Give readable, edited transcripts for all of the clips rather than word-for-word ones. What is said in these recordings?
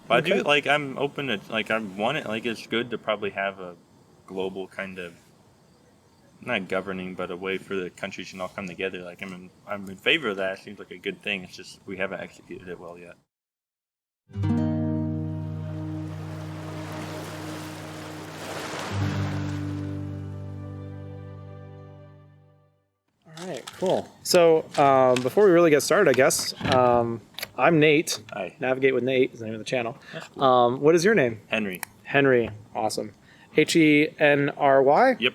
But I do, like, I'm open to, like, I want it, like, it's good to probably have a global kind of, not governing, but a way for the countries to all come together. Like, I'm in favor of that. It seems like a good thing. It's just we haven't executed it well yet. All right, cool. So before we really get started, I guess, I'm Nate. Hi. Navigate with Nate is the name of the channel. Cool. What is your name? Henry. Henry. Awesome. Henry? Yep.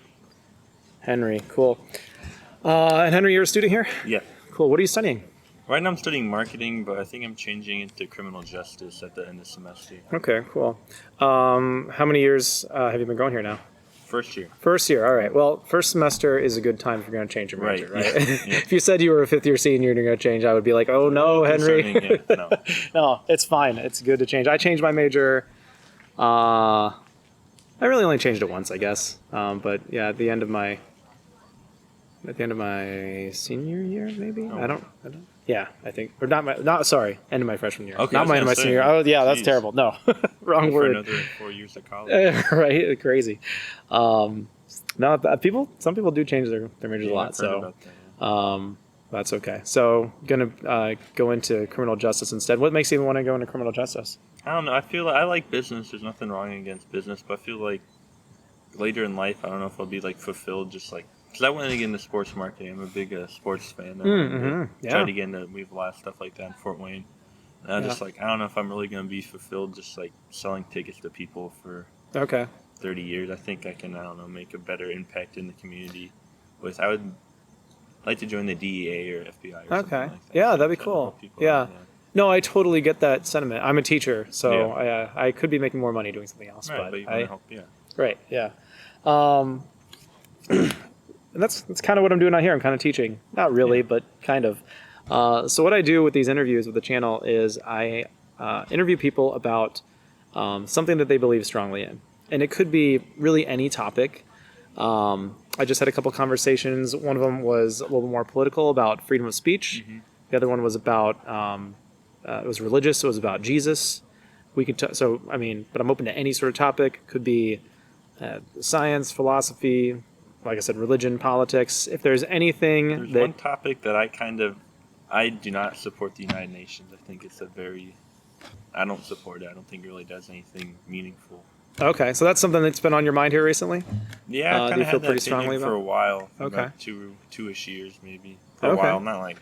Henry. Cool. And Henry, you're a student here? Yeah. Cool. What are you studying? Right now I'm studying marketing, but I think I'm changing into criminal justice at the end of the semester. Okay, cool. How many years have you been going here now? First year. First year. All right. Well, first semester is a good time if you're going to change your major, right? Yeah. If you said you were a fifth year senior and you're going to change, I would be like, oh no, Henry. Yeah, no. No, it's fine. It's good to change. I changed my major. I really only changed it once, I guess. But yeah, at the end of my senior year, maybe. Oh. I don't. Yeah, I think, or end of my freshman year. Okay, not my end of my senior year. Oh yeah, that's terrible. No, wrong for word. Another 4 years of college. Right, crazy. No, some people do change their majors a lot, I've heard so about that, that's okay. So gonna go into criminal justice instead. What makes you want to go into criminal justice? I don't know. I feel like I like business. There's nothing wrong against business, but I feel like later in life, I don't know if I'll be like fulfilled. Just like because I wanted to get into sports marketing. I'm a big sports fan. Try to get into Weave Live, stuff like that in Fort Wayne. And I'm just like, I don't know if I'm really going to be fulfilled just like selling tickets to people for 30 years. I think I can, I don't know, make a better impact in the community. I would like to join the DEA or FBI or something like that. Yeah, that'd be cool. Yeah. No, I totally get that sentiment. I'm a teacher, so I could be making more money doing something else. Right, but you want to help, Right, yeah. And that's kind of what I'm doing out here. I'm kind of teaching. Not really, but kind of. So what I do with these interviews with the channel is I interview people about something that they believe strongly in. And it could be really any topic. I just had a couple conversations. One of them was a little bit more political about freedom of speech. Mm-hmm. The other one was about, it was religious. It was about Jesus. We could, but I'm open to any sort of topic. Could be science, philosophy, like I said, religion, politics. If there's anything There's one topic that I do not support the United Nations. I think it's I don't support it. I don't think it really does anything meaningful. Okay, so that's something that's been on your mind here recently? Yeah, I kind of had that opinion for a while. Okay. About two-ish years maybe. For a while. I'm not like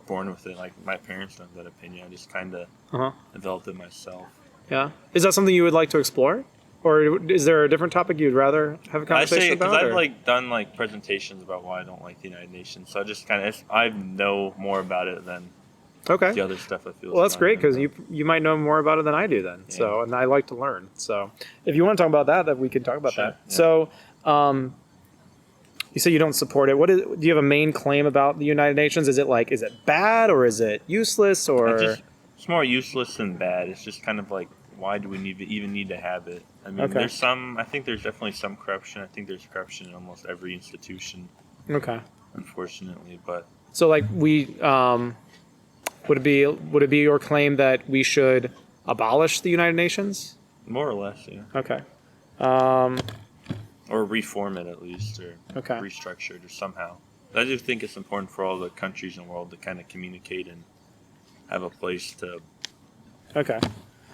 born with it. Like my parents don't have that opinion. I just kind of developed it myself. Yeah. Is that something you would like to explore? Or is there a different topic you'd rather have a conversation about? Because I've done presentations about why I don't like the United Nations. So I just I know more about it than the other stuff I feel. Well, that's great because you might know more about it than I do then. Yeah. So, and I like to learn. So if you want to talk about that we can talk about that. Yeah. So you say you don't support it. Do you have a main claim about the United Nations? Is it bad or is it useless or? It's more useless than bad. It's just kind of like, why do we even need to have it? I mean, I think there's definitely some corruption. I think there's corruption in almost every institution. Okay. Unfortunately, but. So would it be your claim that we should abolish the United Nations? More or less, yeah. Okay. Or reform it at least, or restructure it or somehow. I do think it's important for all the countries in the world to kind of communicate and have a place to. Okay.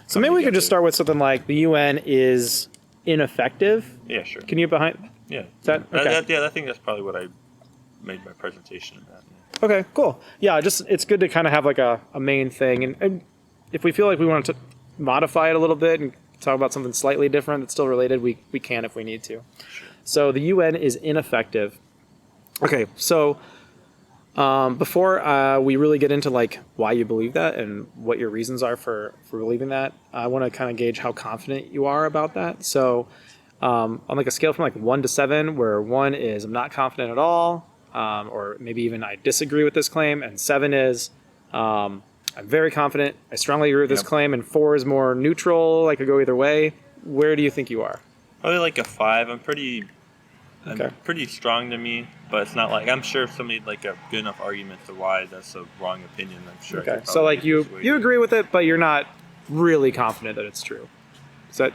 So maybe we could just start with something like the UN is ineffective. Yeah, sure. Can you behind? Yeah. Is that okay? I think that's probably what I made my presentation about. Yeah. Okay, cool. Yeah, it's good to kind of have like a main thing, and if we feel like we want to modify it a little bit and talk about something slightly different that's still related, we can if we need to. Sure. So the UN is ineffective. Okay, so before we really get into why you believe that and what your reasons are for believing that, I want to kind of gauge how confident you are about that. So on a scale from 1 to 7, where 1 is I'm not confident at all, or maybe even I disagree with this claim, and 7 is I'm very confident, I strongly agree with this claim, and 4 is more neutral, I could go either way. Where do you think you are? Probably a 5. I'm pretty strong to me, but it's not I'm sure if somebody had a good enough argument to why that's a wrong opinion, I'm sure. Okay, so you agree with it, but you're not really confident that it's true. Is that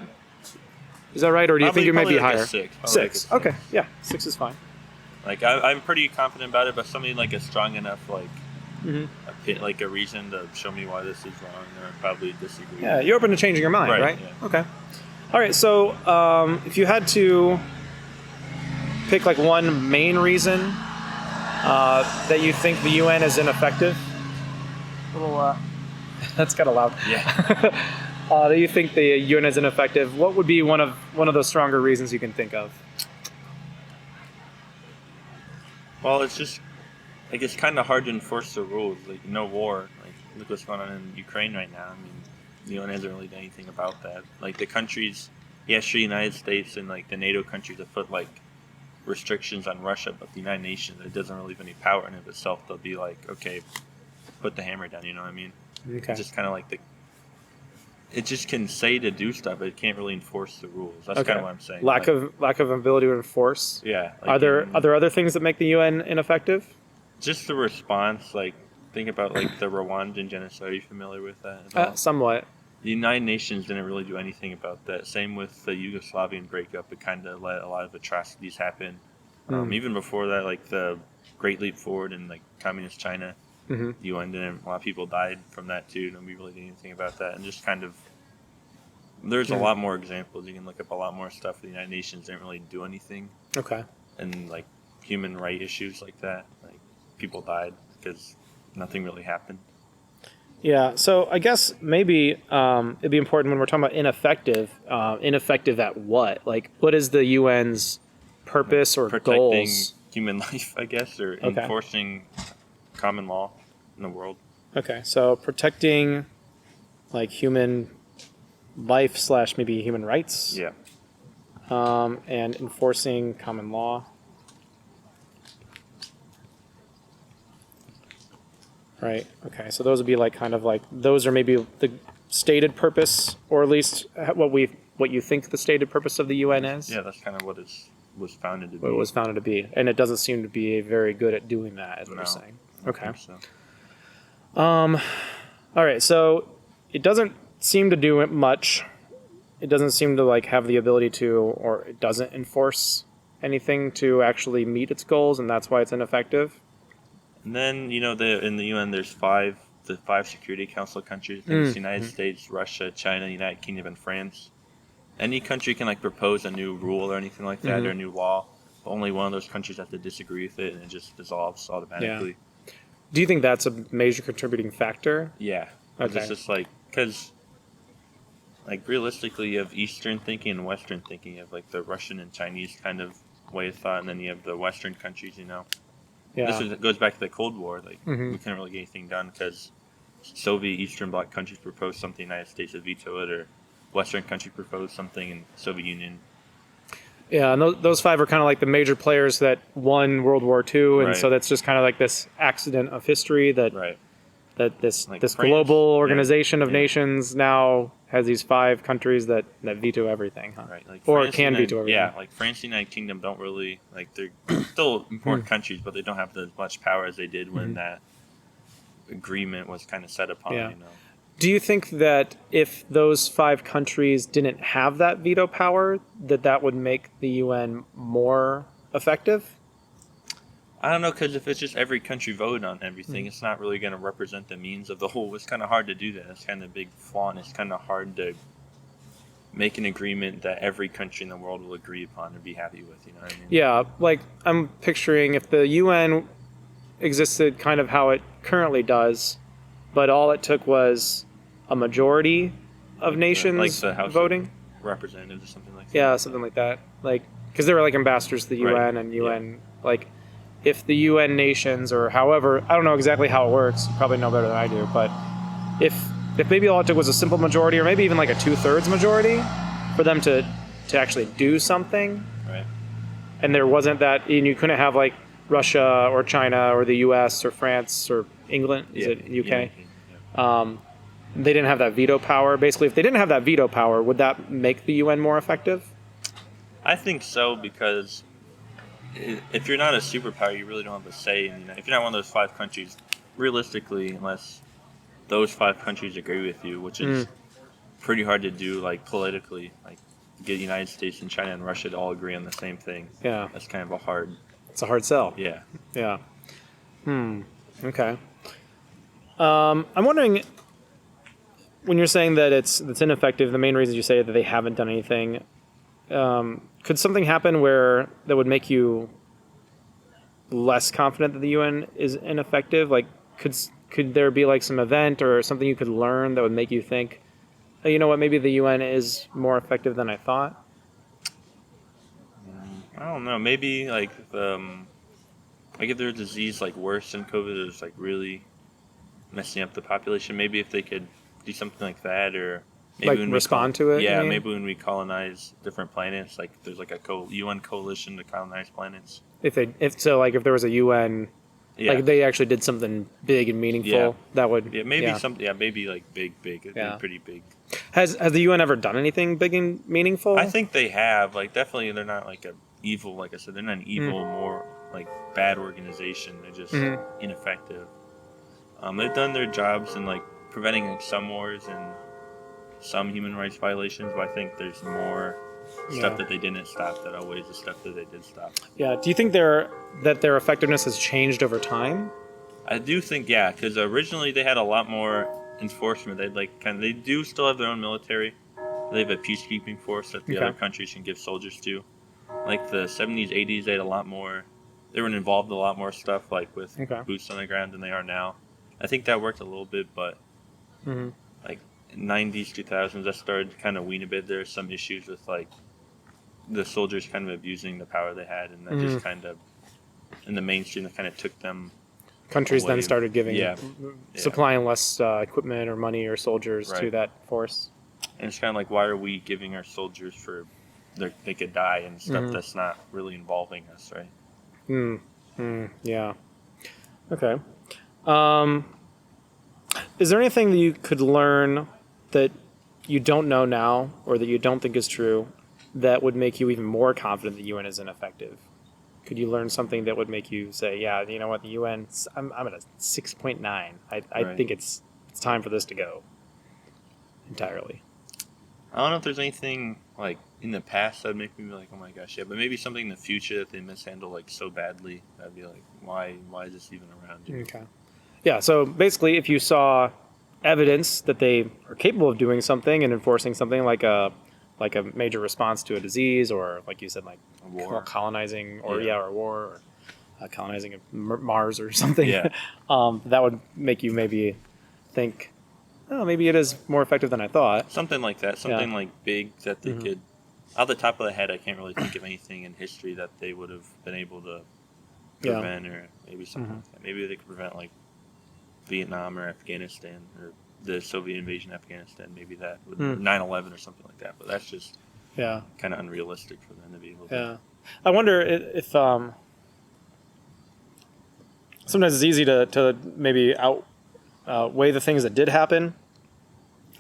right, or do you think you may be like higher? A 6. Six. Okay, yeah, 6 is fine. Like I'm pretty confident about it, but something like a strong enough Mm-hmm. like a reason to show me why this is wrong, or I'd probably disagree. Yeah, you're open to changing your mind, right? Yeah. Okay. All right. So, if you had to pick like one main reason that you think the UN is ineffective, that's kind of loud. Yeah. That you think the UN is ineffective, what would be one of those stronger reasons you can think of? Well, it's just like it's kind of hard to enforce the rules. Like no war. Like look what's going on in Ukraine right now. I mean, the UN hasn't really done anything about that. Like the countries, sure, the United States and like the NATO countries have put like restrictions on Russia, but the United Nations, it doesn't really have any power in of itself. They'll be like, okay, put the hammer down. You know what I mean? Okay. It's just kind of like it just can say to do stuff, but it can't really enforce the rules. That's kind of what I'm saying. Lack of ability to enforce. Yeah. Like, are there other things that make the UN ineffective? Just the response, like think about like the Rwandan genocide. Are you familiar with that at all? Somewhat. The United Nations didn't really do anything about that. Same with the Yugoslavian breakup. It kind of let a lot of atrocities happen. Even before that, like the Great Leap Forward in like communist China, the UN didn't. A lot of people died from that too. Nobody really did anything about that. And just kind of, there's a lot more examples. You can look up a lot more stuff. The United Nations didn't really do anything. Okay. And like human rights issues like that, like people died because nothing really happened. Yeah, so I guess maybe it'd be important when we're talking about ineffective. Ineffective at what? Like, what is the UN's purpose or Protecting goals? human life, I guess, or enforcing common law in the world. Okay, so protecting like human life / maybe human rights. Yeah. And enforcing common law. Right. Okay. So those would be like kind of like those are maybe the stated purpose, or at least what you think the stated purpose of the UN is. Yeah, that's kind of what it was founded to be. What it was founded to be, and it doesn't seem to be very good at doing that, as what you're saying. Okay. So. All right. So it doesn't seem to do it much. It doesn't seem to like have the ability to, or it doesn't enforce anything to actually meet its goals, and that's why it's ineffective. And then, in the UN, there's the 5 Security Council countries. There's the United States, Russia, China, United Kingdom, and France. Any country can like propose a new rule or anything like that, or a new law. But only one of those countries has to disagree with it, and it just dissolves automatically. Yeah. Do you think that's a major contributing factor? Yeah. Okay. It's just like, because like realistically, you have Eastern thinking and Western thinking. You have like the Russian and Chinese kind of way of thought, and then you have the Western countries, Yeah. This goes back to the Cold War. Like we couldn't really get anything done because Soviet Eastern Bloc countries proposed something, the United States would veto it, or Western country proposed something, and Soviet Union. Yeah, and those 5 are kind of like the major players that won World War II, and so that's just kind of like this accident of history that this Like this France, global organization of nations now has these 5 countries that veto everything, huh? Right, like or France can veto everything. Yeah, like France and the United Kingdom don't really like they're still important countries, but they don't have as much power as they did when that agreement was kind of set upon. Yeah. Do you think that if those 5 countries didn't have that veto power, that would make the UN more effective? I don't know, because if it's just every country voted on everything, it's not really going to represent the means of the whole. It's kind of hard to do that. It's kind of a big flaw, and it's kind of hard to make an agreement that every country in the world will agree upon and be happy with. You know what I mean? Yeah, like I'm picturing if the UN existed kind of how it currently does, but all it took was a majority of nations like the House voting. Of Representatives or something like that. Yeah, something like that. Like, because they were like ambassadors to the UN, and UN, like, if the UN nations, or however, I don't know exactly how it works, you probably know better than I do, but if maybe all it took was a simple majority, or maybe even like a 2/3 majority for them to actually do something, right? And there wasn't that, and you couldn't have like Russia or China or the US or France or England, is it UK? They didn't have that veto power. Basically, if they didn't have that veto power, would that make the UN more effective? I think so, because if you're not a superpower, you really don't have a say. If you're not one of those 5 countries, realistically, unless those 5 countries agree with you, which is pretty hard to do, like, politically. Like, get the United States and China and Russia to all agree on the same thing. Yeah. That's kind of a hard... It's a hard sell. Yeah. Yeah. Okay. I'm wondering, when you're saying that it's ineffective, the main reasons you say that they haven't done anything, could something happen where that would make you less confident that the UN is ineffective? Like, could there be like some event or something you could learn that would make you think, oh, you know what, maybe the UN is more effective than I thought? I don't know. Maybe like if there's a disease like worse than COVID is like really messing up the population. Maybe if they could do something like that, or maybe Like when respond to it? Yeah, maybe when we colonize different planets, like there's like a UN coalition to colonize planets. If there was a UN, Yeah. like they actually did something big and meaningful, Yeah. that would Something. Yeah, maybe like big. It'd be pretty big. Has the UN ever done anything big and meaningful? I think they have. Like, definitely, they're not like a evil. Like I said, they're not an evil, more like bad organization. They're just ineffective. They've done their jobs in like preventing like some wars and some human rights violations, but I think there's more stuff that they didn't stop that outweighs the stuff that they did stop. Yeah. Do you think their effectiveness has changed over time? I do think, yeah, because originally they had a lot more enforcement. They do still have their own military. They have a peacekeeping force that the other countries can give soldiers to. Like the 70s, 80s, they had a lot more. They were involved in a lot more stuff, like with boots on the ground, than they are now. I think that worked a little bit, but like in 90s, 2000s, that started to kind of wean a bit. There were some issues with like the soldiers kind of abusing the power they had, and that just kind of in the mainstream that kind of took them. Countries then started giving, supplying less equipment or money or soldiers to that force. And it's kind of like, why are we giving our soldiers for they could die and stuff that's not really involving us, right? Yeah. Okay. Is there anything that you could learn that you don't know now or that you don't think is true that would make you even more confident the UN is ineffective? Could you learn something that would make you say, yeah, you know what, the UN, I'm at a 6.9. I think it's time for this to go entirely. I don't know if there's anything like in the past that would make me be like, oh my gosh, yeah, but maybe something in the future that they mishandle like so badly that'd be like, why is this even around? Okay. Yeah, so basically if you saw evidence that they are capable of doing something and enforcing something like a major response to a disease, or like you said, like a war, colonizing, or or war, or colonizing Mars or something, that would make you maybe think, oh, maybe it is more effective than I thought. Something like that, something like big that they could. Off the top of the head, I can't really think of anything in history that they would have been able to prevent, or maybe something like that. Maybe they could prevent like Vietnam or Afghanistan, or the Soviet invasion of Afghanistan. Maybe that would 9/11 or something like that. But that's just kind of unrealistic for them to be able to. Yeah, I wonder if sometimes it's easy to maybe outweigh the things that did happen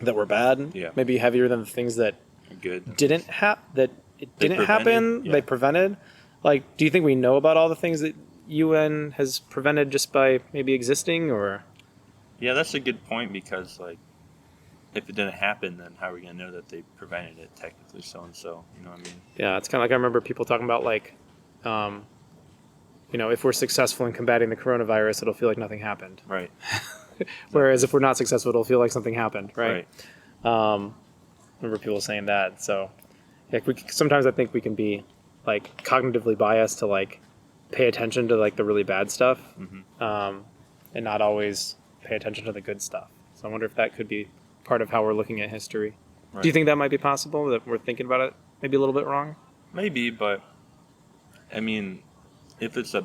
that were bad. Yeah. Maybe heavier than the things that good didn't happen. They prevented. Like, do you think we know about all the things that UN has prevented just by maybe existing, or? Yeah, that's a good point, because like if it didn't happen, then how are we gonna know that they prevented it technically? So and so, you know what I mean? Yeah, it's kind of like I remember people talking about like, if we're successful in combating the coronavirus, it'll feel like nothing happened. Right. Whereas if we're not successful, it'll feel like something happened. Right. Remember people saying that. So, yeah, sometimes I think we can be like cognitively biased to like pay attention to like the really bad stuff, and not always pay attention to the good stuff. So I wonder if that could be part of how we're looking at history. Right. Do you think that might be possible, that we're thinking about it maybe a little bit wrong? Maybe, but I mean, that's a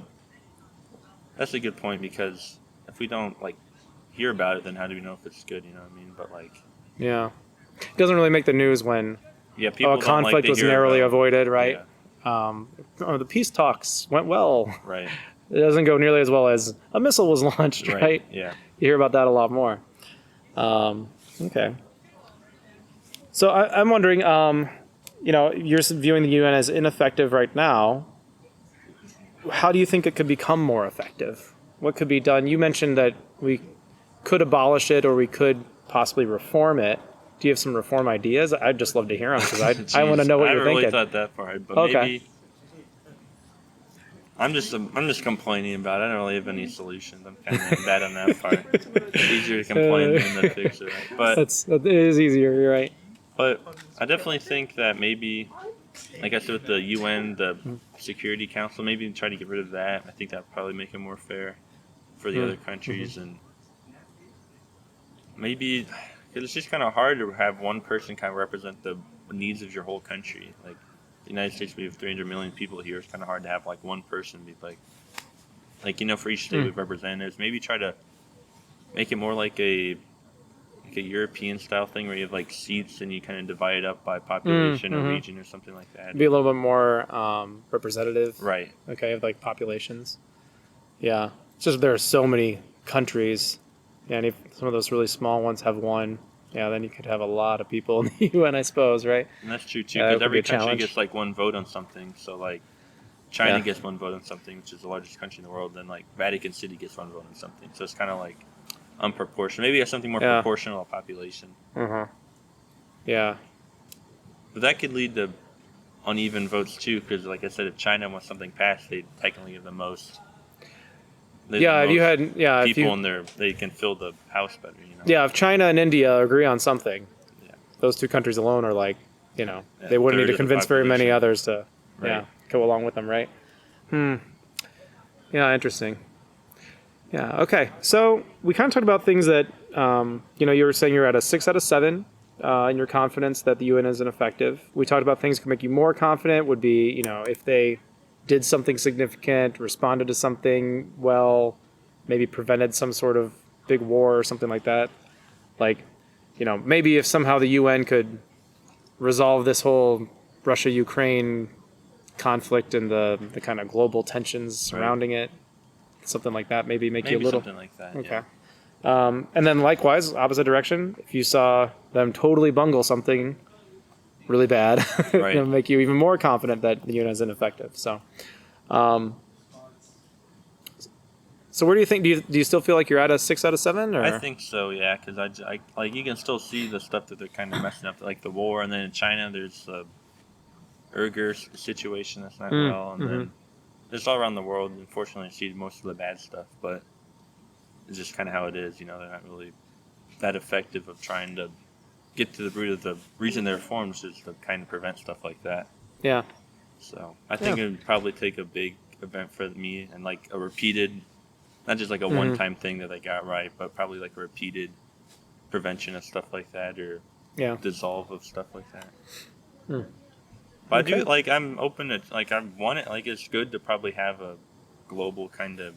good point, because if we don't like hear about it, then how do we know if it's good? You know what I mean? But like, yeah, it doesn't really make the news when people a conflict was narrowly avoided, right? Yeah. The peace talks went well. Right. It doesn't go nearly as well as a missile was launched, right? Yeah. You hear about that a lot more. Okay. So I'm wondering, you're viewing the UN as ineffective right now. How do you think it could become more effective? What could be done? You mentioned that we could abolish it, or we could possibly reform it. do you have some reform ideas? I'd just love to hear them because I Jeez, want to know what I you're haven't really thinking. thought that far, but Okay. maybe I'm just complaining about it. I don't really have any solutions. I'm kind of bad on that part. It's easier to complain than to fix it. Right? It is easier. You're right. But I definitely think that maybe, like I said, with the UN, the Security Council, maybe try to get rid of that. I think that would probably make it more fair for the other countries, and maybe because it's just kind of hard to have one person kind of represent the needs of your whole country. Like the United States, we have 300 million people here. It's kind of hard to have like one person be like for each state we have representatives. Maybe try to make it more like a European style thing where you have like seats and you kind of divide it up by population or region or something like that. Be a little bit more representative. Right. Okay, of like populations. Yeah. It's just there are so many countries. Yeah, and if some of those really small ones have one, then you could have a lot of people in the UN, I suppose, right? And that's true too, Yeah, because that could be every a country challenge. gets like one vote on something. So like China gets one vote on something, which is the largest country in the world. Then like Vatican City gets one vote on something. So it's kind of like unproportional. Maybe have something more proportional to population. Yeah. But that could lead to uneven votes too, because like I said, if China wants something passed, they technically have the most. If you had people in there, they can fill the house better. Yeah, if China and India agree on something, those two countries alone are like, they wouldn't need to convince very many others to, go along with them, right? Yeah, interesting. Yeah. Okay. So we kind of talked about things that, you were saying you're at a 6 out of 7 in your confidence that the UN is ineffective. We talked about things that can make you more confident would be, if they did something significant, responded to something well, maybe prevented some sort of big war or something like that. Like, maybe if somehow the UN could resolve this whole Russia-Ukraine conflict and the kind of global tensions surrounding it, something like that, maybe make you a little... something like that, okay. And then likewise, opposite direction, if you saw them totally bungle something really bad, it'll make you even more confident that the UN is ineffective. So, so where do you think? Do you still feel like you're at a 6 out of 7? Or? I think so, yeah, because I like you can still see the stuff that they're kind of messing up, like the war, and then in China there's the Uyghur situation that's not well, and then it's all around the world. Unfortunately, I see most of the bad stuff, but it's just kind of how it is. They're not really that effective of trying to get to the root of the reason they're formed, is to kind of prevent stuff like that. Yeah. So I think it would probably take a big event for me, and like a repeated, not just like a one-time thing that they got right, but probably like a repeated prevention of stuff like that, or dissolve of stuff like that. But I do, like, I'm open to, like, I want it, like, it's good to probably have a global kind of,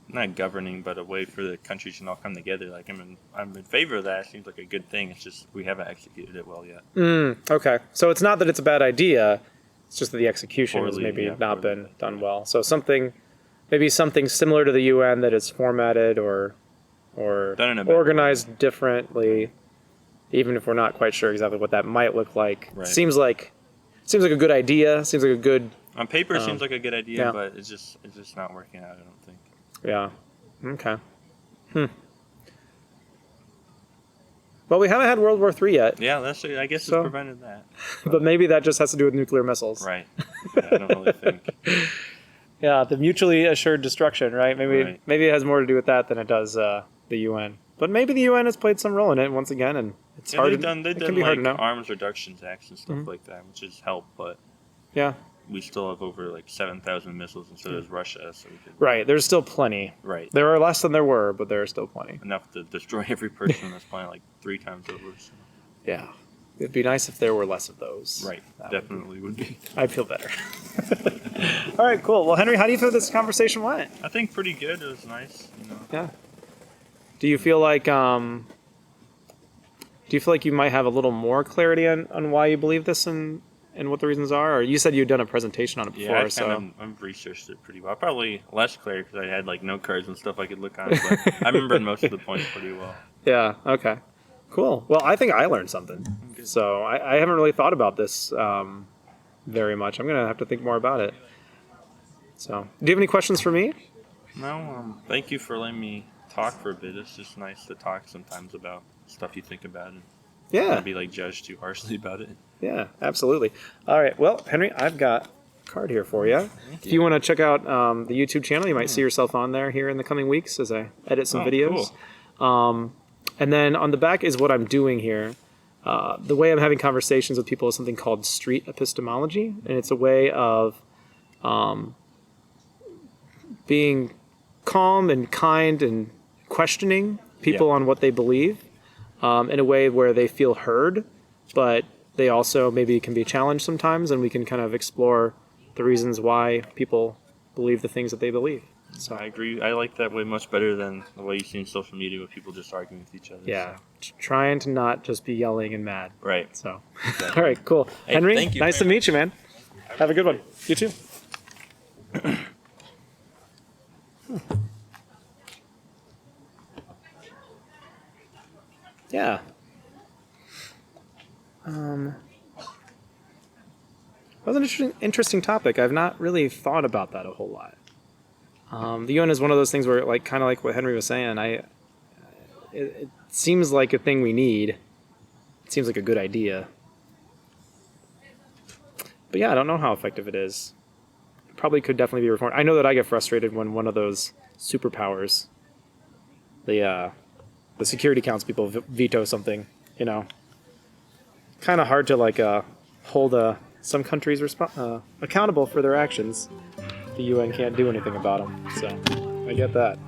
not governing, but a way for the countries to all come together. Like, I'm in favor of that. It seems like a good thing. It's just we haven't executed it well yet. Okay. So it's not that it's a bad idea. It's just that the execution has maybe not been done well. So maybe something similar to the UN that is formatted or organized differently, even if we're not quite sure exactly what that might look like. Right. Seems like a good idea. Seems like a good... On paper, it seems like a good idea, but it's just not working out, I don't think. Yeah. Okay. Well, we haven't had World War III yet. Yeah, I guess it's prevented that. But maybe that just has to do with nuclear missiles. Right. Yeah, I don't really think. Yeah, the mutually assured destruction, right? Maybe it has more to do with that than it does the UN. But maybe the UN has played some role in it once again, and it's hard. They've done like arms reduction acts and stuff like that, which has helped. But we still have over like 7,000 missiles, and so does Russia. So there's still plenty. Right. There are less than there were, but there are still plenty. Enough to destroy every person on this planet like 3 times over. So. Yeah. It'd be nice if there were less of those. Right. Definitely would be. I'd feel better. All right, cool. Well, Henry, how do you feel this conversation went? I think pretty good. It was nice. Yeah. Do you feel like you might have a little more clarity on why you believe this and what the reasons are? Or you said you'd done a presentation on it before. I've researched it pretty well. Probably less clear because I had like note cards and stuff I could look on. But I remember most of the points pretty well. Yeah. Okay. Cool. Well, I think I learned something. So I haven't really thought about this very much. I'm gonna have to think more about it. So, do you have any questions for me? No. Thank you for letting me talk for a bit. It's just nice to talk sometimes about stuff you think about. Yeah. Not be like judged too harshly about it. Yeah, absolutely. All right. Well, Henry, I've got a card here for you. If you want to check out the YouTube channel, you might see yourself on there here in the coming weeks as I edit some videos. Cool. And then on the back is what I'm doing here. The way I'm having conversations with people is something called street epistemology, and it's a way of being calm and kind and questioning people on what they believe in a way where they feel heard, but they also maybe can be challenged sometimes, and we can kind of explore the reasons why people believe the things that they believe. So I agree. I like that way much better than the way you see in social media with people just arguing with each other. Yeah, trying to not just be yelling and mad. Right. So, all right, cool. Hey, Henry, thank you nice to meet you, man. Have a good one. You too. Yeah. That was an interesting topic. I've not really thought about that a whole lot. The UN is one of those things where, like, kind of like what Henry was saying, it seems like a thing we need. It seems like a good idea. But yeah, I don't know how effective it is. It probably could definitely be reformed. I know that I get frustrated when one of those superpowers, the Security Council people veto something, you know. Kind of hard to, like, hold some countries accountable for their actions. The UN can't do anything about them, so I get that.